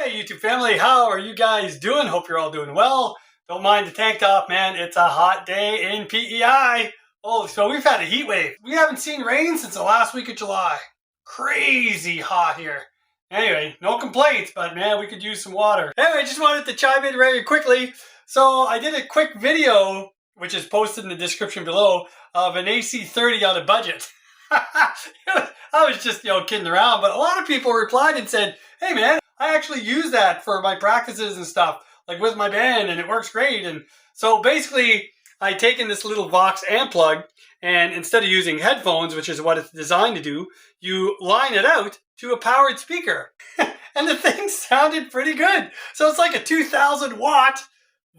Hey YouTube family, how are you guys doing? Hope you're all doing well. Don't mind the tank top, man. It's a hot day in PEI. Oh, so we've had a heat wave. We haven't seen rain since the last week of July. Crazy hot here. Anyway, no complaints, but man, we could use some water. Anyway, just wanted to chime in very quickly. So I did a quick video, which is posted in the description below, of an AC30 on a budget. I was just, kidding around, but a lot of people replied and said, hey man, I actually use that for my practices and stuff, like with my band, and it works great. And so basically, I taken this little Vox amp plug, and instead of using headphones, which is what it's designed to do, you line it out to a powered speaker. And the thing sounded pretty good. So it's like a 2,000 watt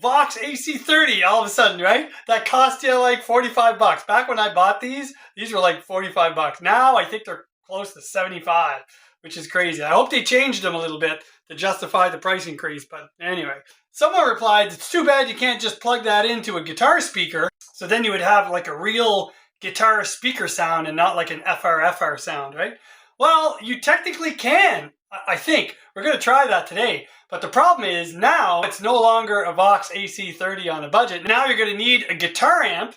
Vox AC30 all of a sudden, right? That cost you like 45 bucks. Back when I bought these were like 45 bucks. Now I think they're close to 75, which is crazy. I hope they changed them a little bit to justify the price increase. But anyway, someone replied, it's too bad you can't just plug that into a guitar speaker. So then you would have like a real guitar speaker sound and not like an FR sound, right? Well, you technically can, I think. We're going to try that today. But the problem is now it's no longer a Vox AC30 on a budget. Now you're going to need a guitar amp,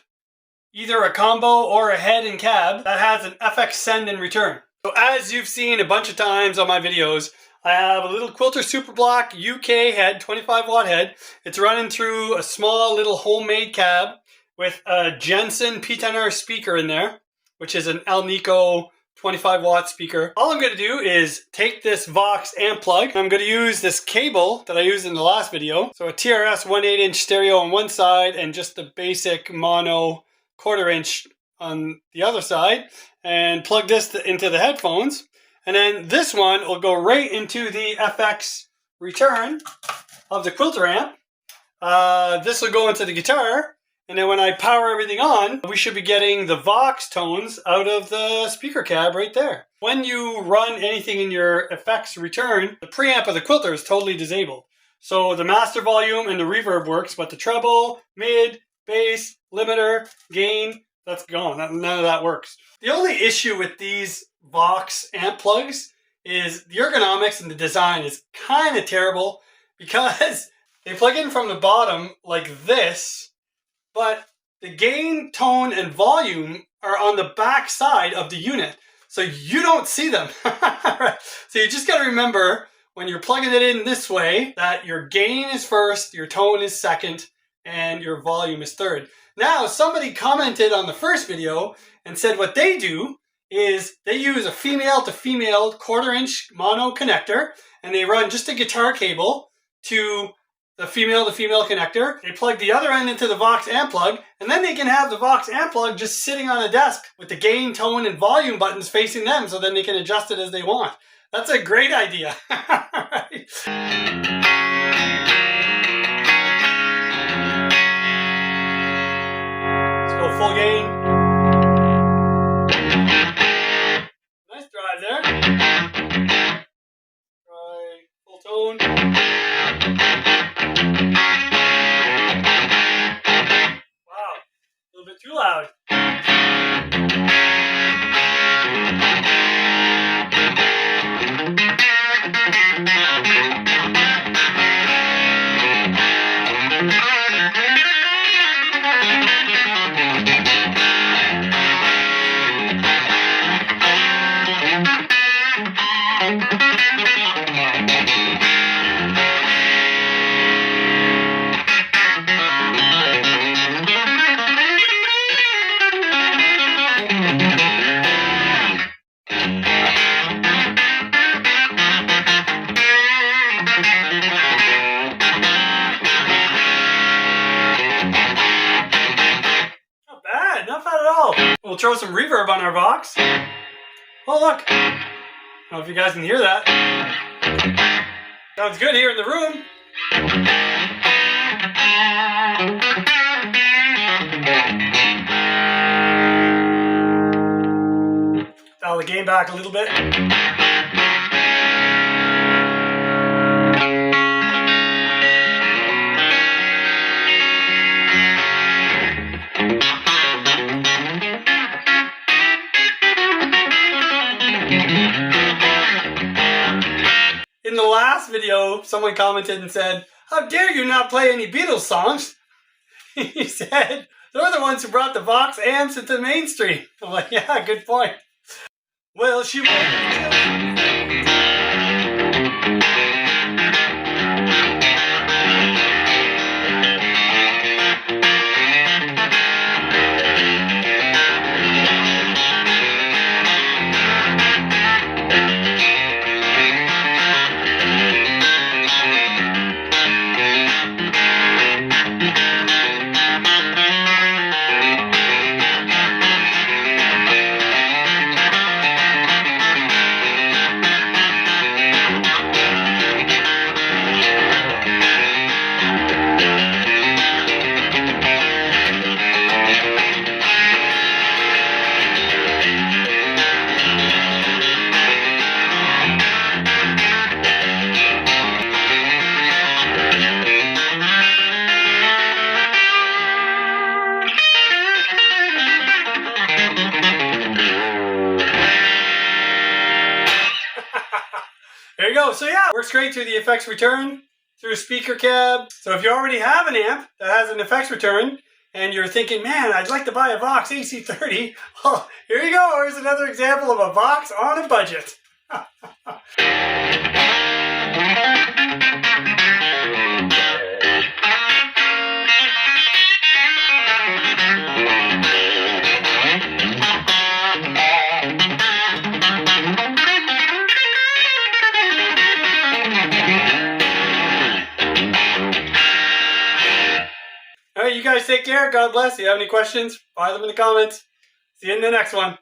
either a combo or a head and cab that has an FX send and return. So as you've seen a bunch of times on my videos, I have a little Quilter Superblock UK head, 25 watt head. It's running through a small little homemade cab with a Jensen P10R speaker in there, which is an Alnico 25 watt speaker. All I'm going to do is take this Vox amp plug. I'm going to use this cable that I used in the last video. So a TRS 1/8" stereo on one side and just the basic mono 1/4 inch on the other side, and plug this into the headphones. And then this one will go right into the FX return of the Quilter amp. This will go into the guitar. And then when I power everything on, we should be getting the Vox tones out of the speaker cab right there. When you run anything in your effects return, the preamp of the Quilter is totally disabled. So the master volume and the reverb works, but the treble, mid, bass, limiter, gain, that's gone. None of that works. The only issue with these Vox amp plugs is the ergonomics and the design is kind of terrible because they plug in from the bottom like this, but the gain, tone, and volume are on the back side of the unit. So you don't see them. So you just got to remember when you're plugging it in this way that your gain is first, your tone is second, and your volume is third. Now, somebody commented on the first video and said what they do is they use a female to female 1/4 inch mono connector, and they run just a guitar cable to the female to female connector. They plug the other end into the Vox amp plug, and then they can have the Vox amp plug just sitting on a desk with the gain, tone, and volume buttons facing them, so then they can adjust it as they want. That's a great idea. Let's go full gain. Nice drive there. Try full tone. A little bit too loud. Not bad at all. We'll throw some reverb on our Vox. Oh look. I don't know if you guys can hear that. Sounds good here in the room. Dial the gain back a little bit. In the last video, video, someone commented and said, "How dare you not play any Beatles songs?" He said, "They're the ones who brought the Vox amps into the mainstream." I'm like, yeah, good point. Well, she There you go. So yeah, works great through the effects return, through speaker cab. So if you already have an amp that has an effects return, and you're thinking, man, I'd like to buy a Vox AC30, well, here you go. Here's another example of a Vox on a budget. All right, you guys take care. God bless. If you have any questions, fire them in the comments. See you in the next one.